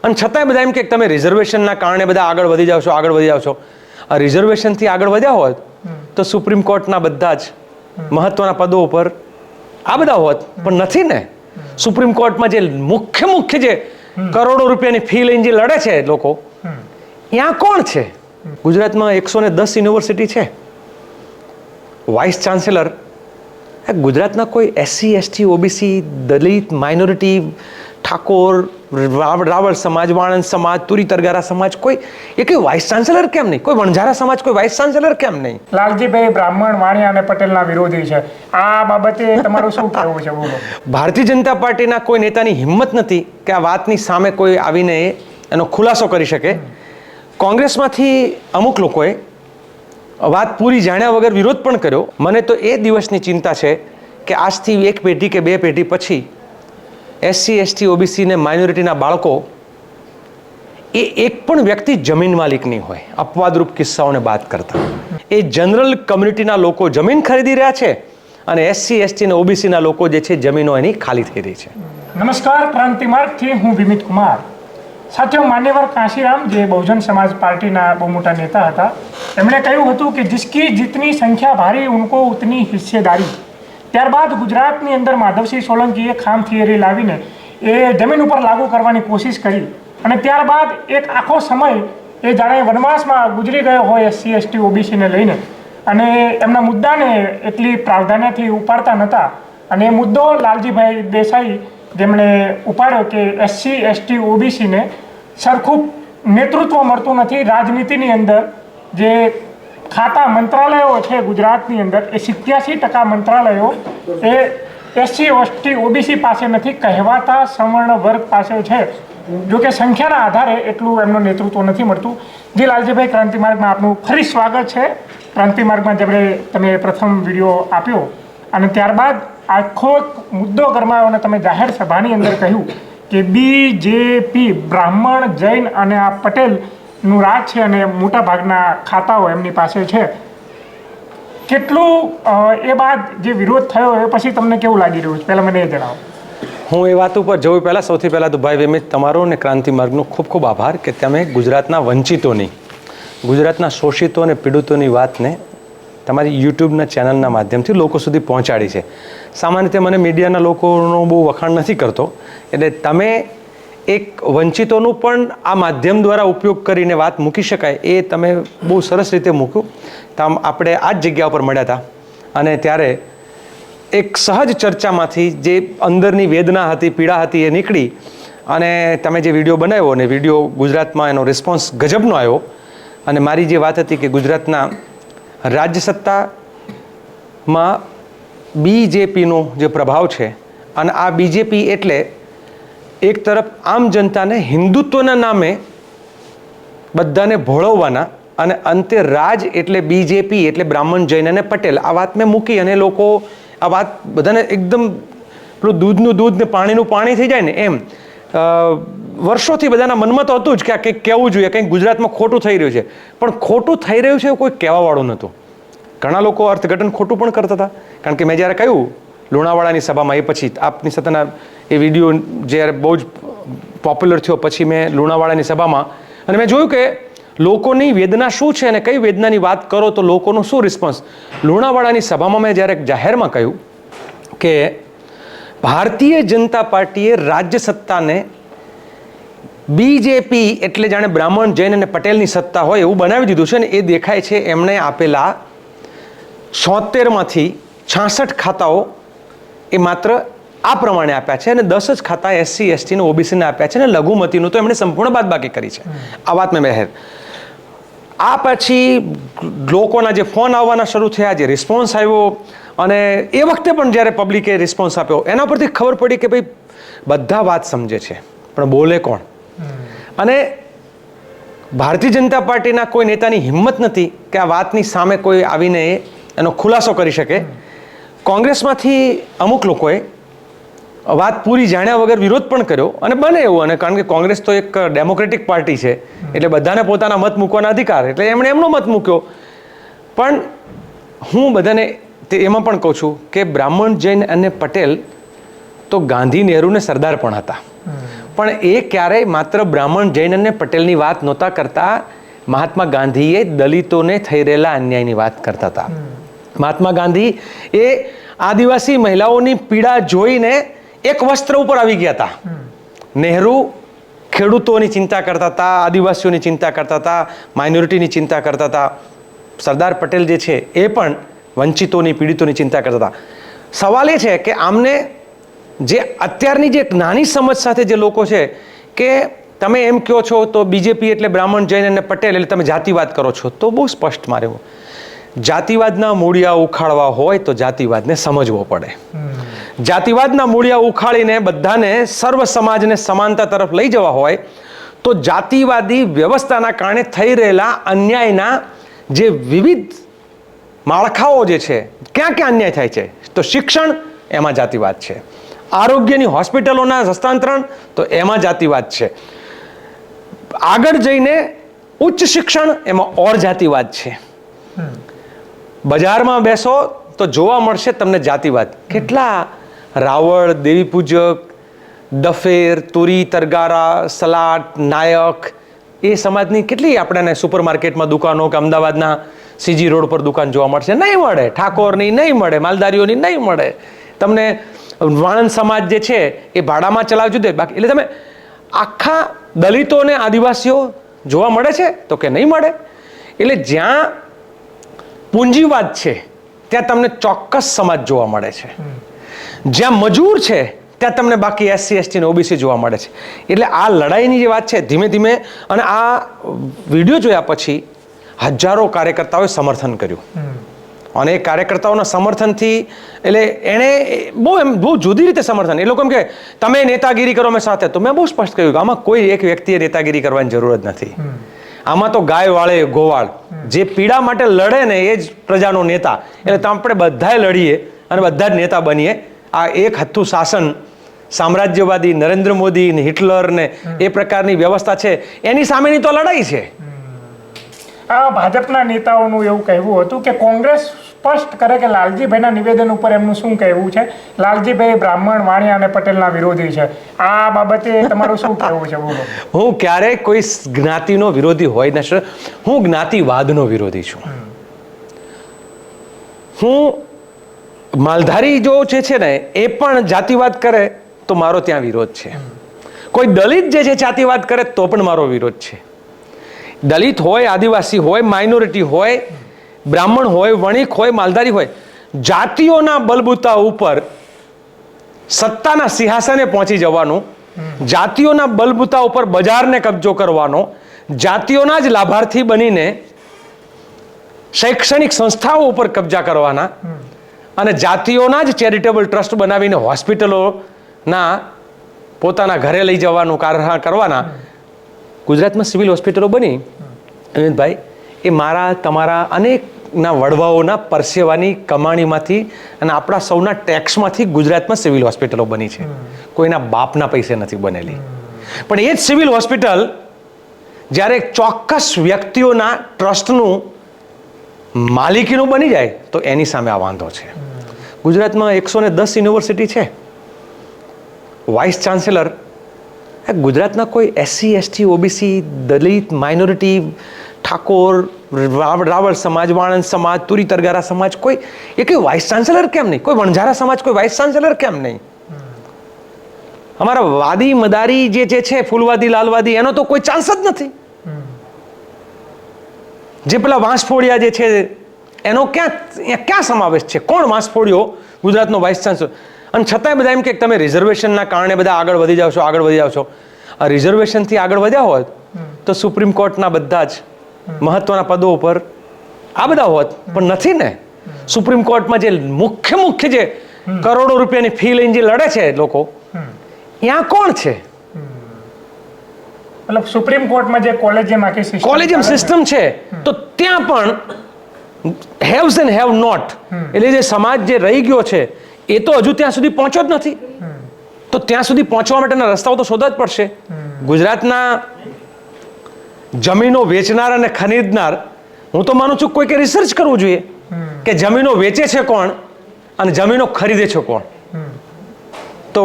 અને છતાંય બધા એમ કે તમે રિઝર્વેશનના કારણે બધા આગળ વધી જાવ છો. આ રિઝર્વેશનથી આગળ વધ્યા હોત તો સુપ્રીમ કોર્ટના બધા જ મહત્વના પદો ઉપર આ બધા હોત, પણ નથી ને. સુપ્રીમ કોર્ટમાં જે મુખ્ય જે કરોડો રૂપિયાની ફી લઈને જે લડે છે લોકો, ત્યાં કોણ છે? ગુજરાતમાં 110 યુનિવર્સિટી છે. વાઇસ ચાન્સેલર ગુજરાતના કોઈ SC ST OBC દલિત માઇનોરિટી ઠાકોર રાવળ સમાજ વાણંદ સમાજ તુરી તરગારા સમાજ કોઈ વાઇસ ચાન્સેલર કેમ નહીં? કોઈ વણઝારા સમાજ કોઈ વાઇસ ચાન્સેલર કેમ નહીં? લાલજીભાઈ બ્રાહ્મણ વાણિયા અને પટેલના વિરોધી છે. આ બાબતે તમારું શું કહેવું છે? બોલો. ભારતીય જનતા પાર્ટીના કોઈ નેતાની હિંમત નથી કે આ વાતની સામે કોઈ આવીને એનો ખુલાસો કરી શકે. કોંગ્રેસમાંથી અમુક લોકોએ વાત પૂરી જાણ્યા વગર વિરોધ પણ કર્યો. મને તો એ દિવસની ચિંતા છે કે આજથી 1 પેઢી કે 2 પેઢી પછી SC ST OBC ને માઇનોરિટીના બાળકો એ એક પણ વ્યક્તિ જમીન માલિક નહીં હોય, અપવાદરૂપ કિસ્સાઓને બાદ કરતા. એ જનરલ કમ્યુનિટીના લોકો જમીન ખરીદી રહ્યા છે અને SC ST અને OBCના લોકો જે છે જમીનો એની ખાલી થઈ રહી છે. નમસ્કાર, ક્રાંતિ માર્ગથી હું વિમિત કુમાર. સાથીઓ, માન્યવર કાંશીરામ જે બહુજન સમાજ પાર્ટીના બહુ મોટા નેતા હતા, એમણે કહ્યું હતું કે જિસકી જીતની સંખ્યા ભારી ઉनको ઉતની હિસ્સેદારી. ત્યારબાદ ગુજરાતની અંદર માધવસિંહ સોલંકીએ ખામ થિયરી લાવીને એ જમીન ઉપર લાગુ કરવાની કોશિશ કરી અને ત્યારબાદ એક આખો સમય એ જાણે વનવાસમાં ગુજરી ગયો હોય SC ST OBCને લઈને, અને એમના મુદ્દાને એટલી પ્રાધાન્યથી ઉપાડતા નહોતા. અને એ મુદ્દો લાલજીભાઈ દેસાઈ જેમણે ઉપાડ્યો કે SC ST OBCને સરખું નેતૃત્વ મળતું નથી. રાજનીતિની અંદર જે ખાતા મંત્રાલયો છે ગુજરાતની અંદર, એ 87% મંત્રાલયો એ SC ST OBC પાસે નથી, કહેવાતા સવર્ણ વર્ગ પાસે છે. જો કે સંખ્યાના આધારે એટલું એમનું નેતૃત્વ નથી મળતું. જી લાલજીભાઈ, ક્રાંતિ માર્ગમાં આપનું ફરી સ્વાગત છે. ક્રાંતિ માર્ગમાં જેમણે તમે પ્રથમ વિડીયો આપ્યો અને ત્યારબાદ આખો મુદ્દો ગરમાયો અને તમે જાહેર સભાની અંદર કહ્યું કે BJP બ્રાહ્મણ, જૈન અને આ પટેલનું રાજ છે અને મોટા ભાગના ખાતાઓ એમની પાસે છે. કેટલું એ બાદ જે વિરોધ થયો એ પછી તમને કેવું લાગી રહ્યું છે? પહેલાં મને એ જણાવો. હું એ વાત ઉપર જવું પહેલાં સૌથી પહેલાં તો ભાઈ વિમિત, તમારો અને ક્રાંતિ માર્ગનો ખૂબ ખૂબ આભાર કે તમે ગુજરાતના વંચિતોની, ગુજરાતના શોષિતો અને પીડિતોની વાતને તમારી યુટ્યુબના ચેનલના માધ્યમથી લોકો સુધી પહોંચાડી છે. સામાન્ય રીતે મને મીડિયાના લોકોનો બહુ વખાણ નથી કરતો, એટલે તમે એક વંચિતોનું પણ આ માધ્યમ દ્વારા ઉપયોગ કરીને વાત મૂકી શકાય એ તમે બહુ સરસ રીતે મૂક્યું. આપણે આ જ જગ્યા ઉપર મળ્યા હતા અને ત્યારે એક સહજ ચર્ચામાંથી જે અંદરની વેદના હતી, પીડા હતી, એ નીકળી અને તમે જે વિડીયો બનાવ્યો અને વિડીયો ગુજરાતમાં એનો રિસ્પોન્સ ગજબનો આવ્યો. અને મારી જે વાત હતી કે ગુજરાતના રાજ્ય સત્તામાં BJPનો જે પ્રભાવ છે અને આ BJP એટલે એક તરફ આમ જનતાને હિન્દુત્વના નામે બધાને ભોળવવાના અને અંતે રાજ એટલે BJP એટલે બ્રાહ્મણ, જૈન અને પટેલ. આ વાત મેં મૂકી અને લોકો આ વાત બધાને એકદમ પેલું દૂધનું દૂધ ને પાણીનું પાણી થઈ જાય ને એમ વર્ષોથી બધાના મનમાં તો હતું જ કે આ કંઈક કહેવું જોઈએ, કંઈક ગુજરાતમાં ખોટું થઈ રહ્યું છે. પણ ખોટું થઈ રહ્યું છે એવું કોઈ કહેવાવાળું નહોતું. ઘણા લોકો અર્થઘટન ખોટું પણ કરતા હતા. કારણ કે મેં જ્યારે કહ્યું લુણાવાડાની સભામાં, એ પછી આપની સાથેના એ વિડીયો જ્યારે બહુ જ પોપ્યુલર થયો પછી મેં લુણાવાડાની સભામાં અને મેં જોયું કે લોકોની વેદના શું છે અને કઈ વેદનાની વાત કરો તો લોકોનો શું રિસ્પોન્સ. લુણાવાડાની સભામાં મેં જ્યારે જાહેરમાં કહ્યું કે ભારતીય જનતા પાર્ટીએ રાજ્ય સત્તાને BJP એટલે જાણે બ્રાહ્મણ, જૈન અને પટેલની સત્તા હોય એવું બનાવી દીધું છે ને એ દેખાય છે એમણે આપેલા 76માંથી 66 ખાતાઓ એ માત્ર આ પ્રમાણે આપ્યા છે અને 10 જ ખાતા SC ST અને OBCને આપ્યા છે અને લઘુમતીનું તો એમણે સંપૂર્ણ બાદબાકી કરી છે. આ વાત મેં બહેર. આ પછી લોકોના જે ફોન આવવાના શરૂ થયા, જે રિસ્પોન્સ આવ્યો અને એ વખતે પણ જ્યારે પબ્લિકે રિસ્પોન્સ આપ્યો એના પરથી ખબર પડી કે ભાઈ બધા વાત સમજે છે પણ બોલે કોણ. અને ભારતીય જનતા પાર્ટીના કોઈ નેતાની હિંમત નથી કે આ વાતની સામે કોઈ આવીને એનો ખુલાસો કરી શકે. કોંગ્રેસમાંથી અમુક લોકોએ વાત પૂરી જાણ્યા વગર વિરોધ પણ કર્યો અને બને એવું. અને કારણ કે કોંગ્રેસ તો એક ડેમોક્રેટિક પાર્ટી છે એટલે બધાને પોતાના મત મૂકવાના અધિકાર, એટલે એમણે એમનો મત મૂક્યો. પણ હું બધાને એમાં પણ કહું છું કે બ્રાહ્મણ, જૈન અને પટેલ તો ગાંધી, નહેરુ ને સરદાર પણ હતા. પણ એ ક્યારેય માત્ર બ્રાહ્મણ, જૈન અને પટેલની વાત નહોતા કરતા. મહાત્મા ગાંધીએ દલિતોને થઈ રહેલા અન્યાયની વાત કરતા હતા. મહાત્મા ગાંધી એ આદિવાસી મહિલાઓની પીડા જોઈને એક વસ્ત્ર ઉપર આવી ગયા હતા. નહેરુ ખેડૂતોની ચિંતા કરતા હતા, આદિવાસીઓની ચિંતા કરતા હતા, માઇનોરિટીની ચિંતા કરતા હતા. સરદાર પટેલ જે છે એ પણ વંચિતોની, પીડિતોની ચિંતા કરતા હતા. સવાલ એ છે કે આમને જે અત્યારની જે નાની સમજ સાથે જે લોકો છે કે તમે એમ કહો છો તો બીજેપી એટલે બ્રાહ્મણ, જૈન અને પટેલ એટલે તમે જાતિવાદ કરો છો, તો બહુ સ્પષ્ટ મારે જાતિવાદના મૂળિયા ઉખાડવા હોય તો જાતિવાદને સમજવો પડે. જાતિવાદના મૂળિયા ઉખાડીને બધાને, સર્વ સમાજને સમાનતા તરફ લઈ જવા હોય તો જાતિવાદી વ્યવસ્થાના કારણે થઈ રહેલા અન્યાયના જે વિવિધ માળખાઓ જે છે, ક્યાં ક્યાં અન્યાય થાય છે, તો શિક્ષણ, એમાં જાતિવાદ છે. આરોગ્યની હોસ્પિટલોના હસ્તાંતરણ, તો એમાં જાતિવાદ છે. આગળ જઈને ઉચ્ચ શિક્ષણ, એમાં ઓર જાતિવાદ છે. બજારમાં બેસો તો જોવા મળશે તમને જાતિવાદ. કેટલા રાવળ, દેવી પૂજક, દફેર, તુરી, તરગારા, સલાટ, નાયક, એ સમાજની કેટલી આપણને સુપરમાર્કેટમાં દુકાનો કે અમદાવાદના સીજી રોડ પર દુકાન જોવા મળશે? નહીં મળે. ઠાકોરની નહીં મળે, માલધારીઓની નહીં મળે. તમને વાણંદ સમાજ જે છે એ ભાડામાં ચલાવજો દે. બાકી એટલે તમે આખા દલિતો અને આદિવાસીઓ જોવા મળે છે તો કે નહીં મળે. એટલે જ્યાં પૂંજીવાદ છે ત્યાં તમને ચોક્કસ સમાજ જોવા મળે છે. જ્યાં મજૂર છે ત્યાં તમને બાકી SC, ST ને OBC જોવા મળે છે. એટલે આ લડાઈની જે વાત છે ધીમે ધીમે, અને આ વિડીયો જોયા પછી હજારો કાર્યકર્તાઓએ સમર્થન કર્યું. અને એ કાર્યકર્તાઓના સમર્થનથી એટલે એણે બહુ જુદી રીતે સમર્થન, એ લોકો એમ કે તમે નેતાગીરી કરો મેં સાથે, તો મેં બહુ સ્પષ્ટ કહ્યું કે આમાં કોઈ એક વ્યક્તિએ નેતાગીરી કરવાની જરૂર જ નથી. આમાં તો ગાય વાળે ગોવાળ, જે પીડા માટે લડે ને એ જ પ્રજાનો નેતા. એટલે આપણે બધાએ લડીએ અને બધા જ નેતા બનીએ. આ એક હથ્થું શાસન, સામ્રાજ્યવાદી નરેન્દ્ર મોદી ને હિટલર ને એ પ્રકારની વ્યવસ્થા છે, એની સામેની તો લડાઈ છે. આ ભાજપના નેતાઓનું એવું કહેવું હતું કે કોંગ્રેસ સ્પષ્ટ કરે કે લાલજીભાઈના નિવેદન ઉપર એમનું શું કહેવું છે. લાલજીભાઈ બ્રાહ્મણ, વાણિયા અને પટેલના વિરોધી છે. આ બાબતે તમારું શું કહેવું છે? બોલો. હું ક્યારેય કોઈ જ્ઞાતિનો વિરોધી હોય નથી. હું જ્ઞાતિવાદનો વિરોધી છું. હું માલધારી જો છે ને એ પણ જાતિવાદ કરે તો મારો ત્યાં વિરોધ છે. કોઈ દલિત જે છે જાતિવાદ કરે તો પણ મારો વિરોધ છે. દલિત હોય, આદિવાસી હોય, માઇનોરિટી હોય, બ્રાહ્મણ હોય, વણિક હોય, માલધારી હોય, જાતિઓના બલબૂતા ઉપર સત્તાના સિંહાસને પહોંચી જવાનું, જાતિઓના બલબૂતા ઉપર બજારને કબજો કરવાનો, જાતિઓના જ લાભાર્થી બનીને શૈક્ષણિક સંસ્થાઓ ઉપર કબજા કરવાના અને જાતિઓના જ ચેરિટેબલ ટ્રસ્ટ બનાવીને હોસ્પિટલોના પોતાના ઘરે લઈ જવાનું કારનામા કરવાના. ગુજરાતમાં સિવિલ હોસ્પિટલો બની અમિતભાઈ, એ મારા તમારા અનેકના વડવાઓના પરસેવાની કમાણીમાંથી અને આપણા સૌના ટેક્સમાંથી ગુજરાતમાં સિવિલ હોસ્પિટલો બની છે. કોઈના બાપના પૈસે નથી બનેલી. પણ એ જ સિવિલ હોસ્પિટલ જ્યારે ચોક્કસ વ્યક્તિઓના ટ્રસ્ટનું માલિકીનું બની જાય તો એની સામે આ વાંધો છે. ગુજરાતમાં 110 યુનિવર્સિટી છે. વાઇસ ચાન્સેલર ગુજરાતના કોઈ SC, ST, OBC, દલિત, માઇનોરિટી, ઠાકોર, રાવળ સમાજ, વાણંદ સમાજ, તુરી તરગારા સમાજ, કોઈ એ કોઈ વાઇસ ચાન્સેલર કેમ નહીં? કોઈ વણઝારા સમાજ કોઈ વાઇસ ચાન્સેલર કેમ નહીં? અમારા વાદી મદારી જે છે, ફૂલવાદી, લાલવાદી, એનો તો કોઈ ચાન્સ જ નથી. જે પેલા વાંસફોડિયા જે છે એનો ક્યાં સમાવેશ છે? કોણ વાંસફોડિયો ગુજરાતનો વાઇસ ચાન્સેલર? અને છતાંય બધા એમ કે તમે રિઝર્વેશનના કારણે બધા આગળ વધી જાવ છો, આગળ વધી જાવ છો. આ રિઝર્વેશનથી આગળ વધ્યા હોત તો સુપ્રીમ કોર્ટના બધા જ મહત્વના પદો ઉપર આ બધા હોત, પણ નથી ને. સુપ્રીમ કોર્ટમાં જે મુખ્ય જે કરોડો રૂપિયાની ફી લઈને જે લડે છે લોકો, ત્યાં કોણ છે? મતલબ સુપ્રીમ કોર્ટમાં જે કોલેજિયમ સિસ્ટમ છે, તો ત્યાં પણ હેવ્સ એન્ડ હેવ નોટ, એટલે જે સમાજ જે રહી ગયો છે એ તો હજુ ત્યાં સુધી પહોંચ્યો જ નથી. તો ત્યાં સુધી પહોંચવા માટેના રસ્તાઓ તો શોધવા જ પડશે. ગુજરાતના જમીનો વેચનાર અને ખરીદનાર, હું તો માનું છું કોઈકે રિસર્ચ કરવું જોઈએ કે જમીનો વેચે છે કોણ અને જમીનો ખરીદે છે કોણ. તો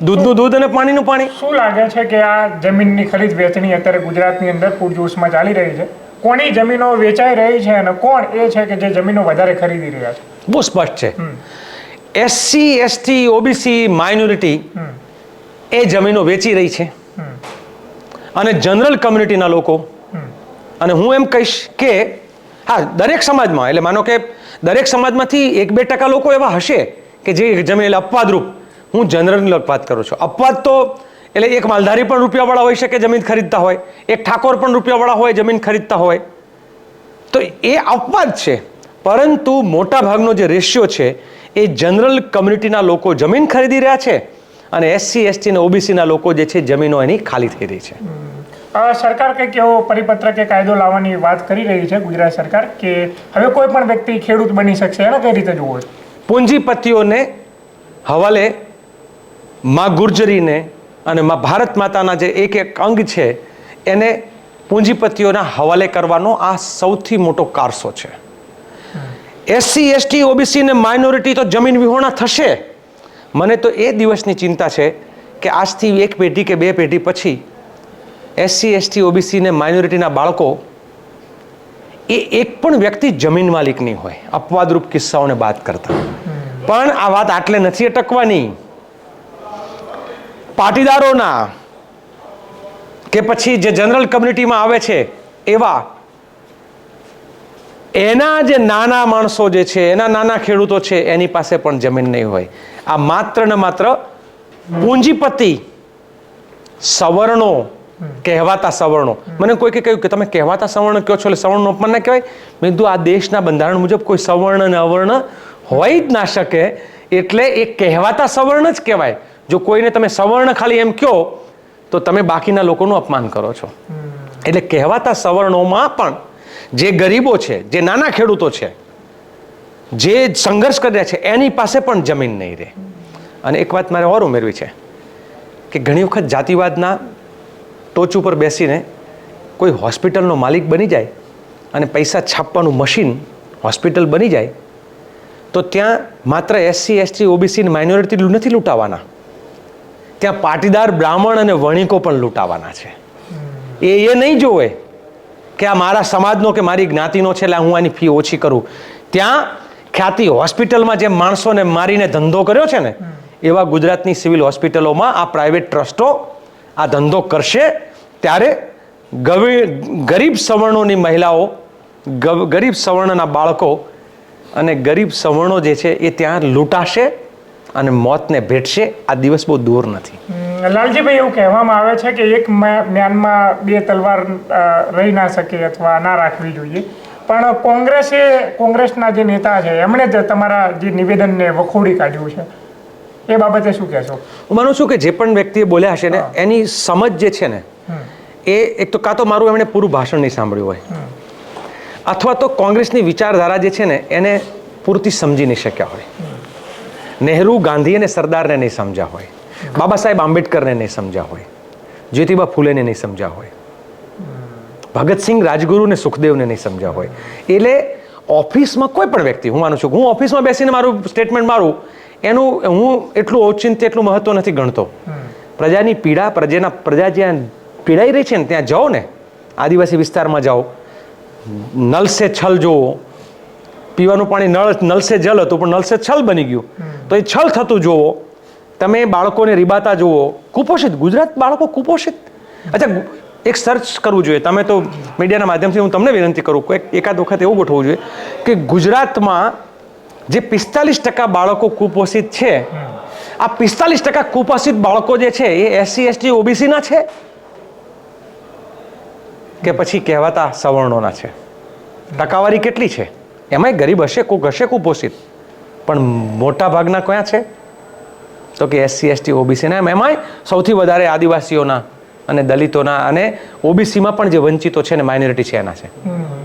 દૂધનું દૂધ અને પાણીનું પાણી. શું લાગે છે કે આ જમીનની ખરીદ વેચણી અત્યારે ગુજરાતની અંદર પૂરજોશમાં ચાલી રહી છે? કોની જમીનો વેચાઈ રહી છે અને કોણ એ છે કે જે જમીનો વધારે ખરીદી રહ્યા છે? બહુ સ્પષ્ટ છે. SC ST OBC માઇનોરિટી એ જમીનો વેચી રહી છે અને જનરલ કમ્યુનિટીના લોકો, અને હું એમ કહીશ કે હા, દરેક સમાજમાં, એટલે માનો કે દરેક સમાજમાંથી 1-2% લોકો એવા હશે કે જે જમીન, એટલે અપવાદરૂપ, હું જનરલની વાત કરું છું. અપવાદ તો એટલે એક માલધારી પણ રૂપિયાવાળા હોઈ શકે, જમીન ખરીદતા હોય, એક ઠાકોર પણ રૂપિયાવાળા હોય, જમીન ખરીદતા હોય, તો એ અપવાદ છે. પરંતુ મોટા ભાગનો જે રેશિયો છે એ જનરલ કમ્યુનિટીના લોકો જમીન ખરીદી રહ્યા છે અને SC ST અને OBCના લોકો જે છે જમીનો એની ખાલી થઈ રહી છે. સરકાર કંઈક એવો પરિપત્ર કે કાયદો લાવવાની વાત કરી રહી છે ગુજરાત સરકાર કે હવે કોઈ પણ વ્યક્તિ ખેડૂત બની શકશે, એને કઈ રીતે જોવો? પૂંજીપતિઓને હવાલે માં ગુર્જરીને અને માં ભારત માતાના જે એક એક અંગ છે એને પૂંજીપતિઓના હવાલે કરવાનો આ સૌથી મોટો કારસો છે. SC ST OBC ને માઇનોરિટી તો જમીન વિહોણા થશે. મને તો એ દિવસની ચિંતા છે કે આજથી 1 પેઢી કે 2 પેઢી પછી SC ST OBC ને માઇનોરિટીના બાળકો એ એક પણ વ્યક્તિ જમીન માલિક નહીં હોય, અપવાદરૂપ કિસ્સાઓને બાદ કરતા. પણ આ વાત આટલે નથી અટકવાની. પાટીદારોના કે પછી જે જનરલ કમ્યુનિટીમાં આવે છે એવા એના જે નાના માણસો જે છે, એના નાના ખેડૂતો છે, એની પાસે પણ જમીન નહીં હોય. આ માત્ર ને માત્ર પૂંજીપતિ સવર્ણો કહેવાતા સવર્ણો. મને કોઈ કહ્યું કે તમે કહેવાતા સવર્ણ કહો છો એટલે સવર્ણનો અપમાન ના કહેવાય? મેં કીધું આ દેશના બંધારણ મુજબ કોઈ સવર્ણ અને અવર્ણ હોય જ ના શકે, એટલે એ કહેવાતા સવર્ણ જ કહેવાય. જો કોઈને તમે સવર્ણ ખાલી એમ કહો તો તમે બાકીના લોકોનું અપમાન કરો છો. એટલે કહેવાતા સવર્ણોમાં પણ જે ગરીબો છે, જે નાના ખેડૂતો છે, જે સંઘર્ષ કરી રહ્યા છે, એની પાસે પણ જમીન નહીં રહે. અને એક વાત મારે ઓર ઉમેરવી છે કે ઘણી વખત જાતિવાદના ટોચ ઉપર બેસીને કોઈ હોસ્પિટલનો માલિક બની જાય અને પૈસા છાપવાનું મશીન હોસ્પિટલ બની જાય તો ત્યાં માત્ર SC ST OBC માઇનોરિટી નથી લૂંટાવાના, ત્યાં પાટીદાર બ્રાહ્મણ અને વણિકો પણ લૂંટાવાના છે. એ નહીં જોવે કે આ મારા સમાજનો કે મારી જ્ઞાતિનો છે એટલે હું આની ફી ઓછી કરું. ત્યાં ખ્યાતિ હોસ્પિટલમાં જે માણસોને મારીને ધંધો કર્યો છે ને, એવા ગુજરાતની સિવિલ હોસ્પિટલોમાં આ પ્રાઇવેટ ટ્રસ્ટો આ ધંધો કરશે. ત્યારે ગરીબ સવર્ણોની મહિલાઓ, ગરીબ સવર્ણના બાળકો અને ગરીબ સવર્ણો જે છે એ ત્યાં લૂંટાશે અને મોતને ભેટશે. આ દિવસ બહુ દૂર નથી. લાલજીભાઈ, એવું કહેવામાં આવે છે કે એક મ્યાનમાં 2 તલવાર રહી ના શકે અથવા ના રાખવી જોઈએ, પણ કોંગ્રેસના જે નેતા છે એમણે જ તમારા જે નિવેદનને વખોડી કાઢ્યું છે, એ બાબતે શું કહેશો? હું માનું છું કે જે પણ વ્યક્તિએ બોલ્યા હશે ને એની સમજ જે છે ને એ એક તો કાં તો મારું એમણે પૂરું ભાષણ નહીં સાંભળ્યું હોય, અથવા તો કોંગ્રેસની વિચારધારા જે છે ને એને પૂરતી સમજી નહીં શક્યા હોય. નહેરુ, ગાંધી અને સરદારને નહીં સમજ્યા હોય, બાબા સાહેબ આંબેડકરને નહીં સમજ્યા હોય, જ્યોતિબા ફૂલેને નહીં સમજ્યા હોય, ભગતસિંહ, રાજગુરુ ને સુખદેવને નહીં સમજ્યા હોય. એટલે ઓફિસમાં કોઈ પણ વ્યક્તિ, હું માનું છું કે હું ઓફિસમાં બેસીને મારું સ્ટેટમેન્ટ મારું એનું હું એટલું ઔચિત્ય, એટલું મહત્વ નથી ગણતો. પ્રજાની પીડા, પ્રજા જ્યાં પીડાઈ રહી છે ને ત્યાં જાઓ ને, આદિવાસી વિસ્તારમાં જાઓ, નલ સે છલ જોવો, પીવાનું પાણી નલ સે જલ હતું પણ નલ સે છલ બની ગયું, તો એ છલ થતું જોવો. તમે બાળકોને રીબાતા જુઓ, કુપોષિત, ગુજરાત બાળકો કુપોષિત. અચ્છા, એક સર્ચ કરવું જોઈએ. તમે તો મીડિયાના માધ્યમથી હું તમને વિનંતી કરું, એકાદ વખત એવું ગોઠવવું જોઈએ કે ગુજરાતમાં જે 45% બાળકો કુપોષિત છે, આ 45% કુપોષિત બાળકો જે છે એ SC ST OBC ના છે કે પછી કહેવાતા સવર્ણોના છે? ટકાવારી કેટલી છે? એમાંય ગરીબ હશે, કોક હશે કુપોષિત, પણ મોટા ભાગના કયા છે? તો કે SC ST OBC ના. એમાંય સૌથી વધારે આદિવાસીઓના અને દલિતોના અને OBCમાં પણ જે વંચિતો છે ને માઇનોરિટી છે એના છે.